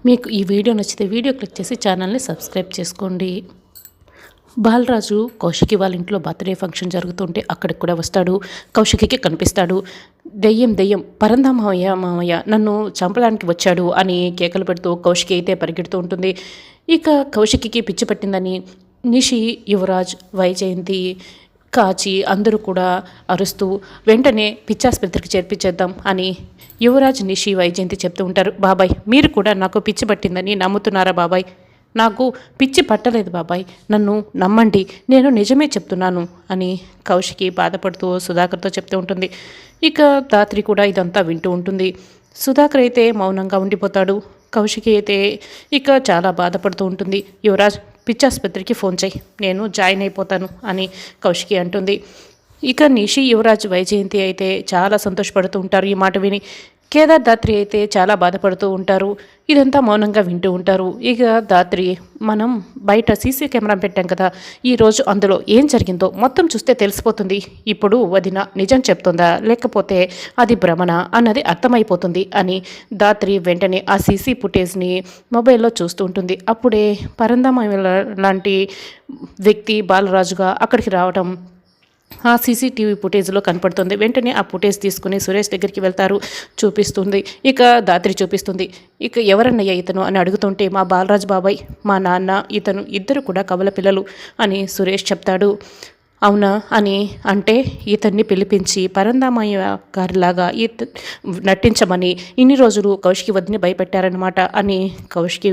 మీకు ఈ వీడియో నచ్చితే వీడియో క్లిక్ చేసి ఛానల్ని సబ్స్క్రైబ్ చేసుకోండి. బాలరాజు కౌశికి వాళ్ళ ఇంట్లో బర్త్డే ఫంక్షన్ జరుగుతుంటే అక్కడికి కూడా వస్తాడు. కౌశికి కనిపిస్తాడు. దెయ్యం పరందా మావయ్య నన్ను చంపడానికి వచ్చాడు అని కేకలు పెడుతూ కౌశికి అయితే పరిగెడుతూ ఉంటుంది. ఇక కౌశికి పిచ్చి పట్టిందని నిషి, యువరాజ్, వైజయంతి, కాచి అందరూ కూడా అరుస్తూ వెంటనే పిచ్చాసుపత్రికి చేర్పించేద్దాం అని యువరాజ్, నిషి, వైజయంతి చెప్తూ ఉంటారు. బాబాయ్, మీరు కూడా నాకు పిచ్చి పట్టిందని నమ్ముతున్నారా బాబాయ్? నాకు పిచ్చి పట్టలేదు బాబాయ్, నన్ను నమ్మండి, నేను నిజమే చెప్తున్నాను అని కౌశికి బాధపడుతూ సుధాకర్తో చెప్తూ ఉంటుంది. ఇక ధాత్రి కూడా ఇదంతా వింటూ ఉంటుంది. సుధాకర్ అయితే మౌనంగా ఉండిపోతాడు. కౌశికి అయితే ఇక చాలా బాధపడుతూ ఉంటుంది. యువరాజ్, పిచ్చాసుపత్రికి ఫోన్ చేయి, నేను జాయిన్ అయిపోతాను అని కౌశికి అంటుంది. ఇక నిషి, యువరాజ్, వైజయంతి అయితే చాలా సంతోషపడుతూ ఉంటారు ఈ మాట విని. కేదార్, ధాత్రి అయితే చాలా బాధపడుతూ ఉంటారు. ఇదంతా మౌనంగా వింటూ ఉంటారు. ఇక ధాత్రి, మనం బయట సీసీ కెమెరా పెట్టాం కదా, ఈరోజు అందులో ఏం జరిగిందో మొత్తం చూస్తే తెలిసిపోతుంది. ఇప్పుడు వదిన నిజం చెప్తుందా లేకపోతే అది భ్రమణ అన్నది అర్థమైపోతుంది అని ధాత్రి వెంటనే ఆ సీసీ ఫుటేజ్ని మొబైల్లో చూస్తూ ఉంటుంది. అప్పుడే పరందామ లాంటి వ్యక్తి బాలరాజుగా అక్కడికి రావడం ఆ సీసీటీవీ ఫుటేజ్లో కనపడుతుంది. వెంటనే ఆ ఫుటేజ్ తీసుకుని సురేష్ దగ్గరికి వెళ్తారు. చూపిస్తుంది. ఇక ధాత్రి చూపిస్తుంది. ఇక ఎవరన్నయ్య ఇతను అని అడుగుతుంటే మా బాలరాజు బాబాయ్, మా నాన్న, ఇతను ఇద్దరు కూడా కవల పిల్లలు అని సురేష్ చెప్తాడు. అవునా అని అంటే ఇతన్ని పిలిపించి పరందామయ్య గారిలాగా నటించమని ఇన్ని రోజులు కౌశికి వదిని భయపెట్టారనమాట అని కౌశికి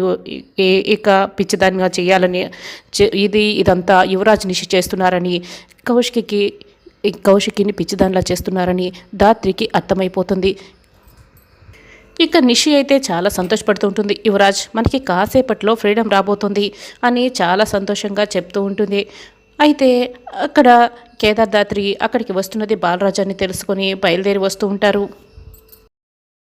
ఇక పిచ్చిదానిగా చేయాలని ఇదంతా యువరాజ్ నిషి చేస్తున్నారని కౌశికిని పిచ్చిదానిలా చేస్తున్నారని ధాత్రికి అర్థమైపోతుంది. ఇక నిషి అయితే చాలా సంతోషపడుతూ ఉంటుంది. యువరాజ్, మనకి కాసేపట్లో ఫ్రీడమ్ రాబోతుంది అని చాలా సంతోషంగా చెప్తూ ఉంటుంది. అయితే అక్కడ కేదార్, ధాత్రి అక్కడికి వస్తున్నది బాలరాజు అని తెలుసుకొని బయలుదేరి వస్తూ ఉంటారు.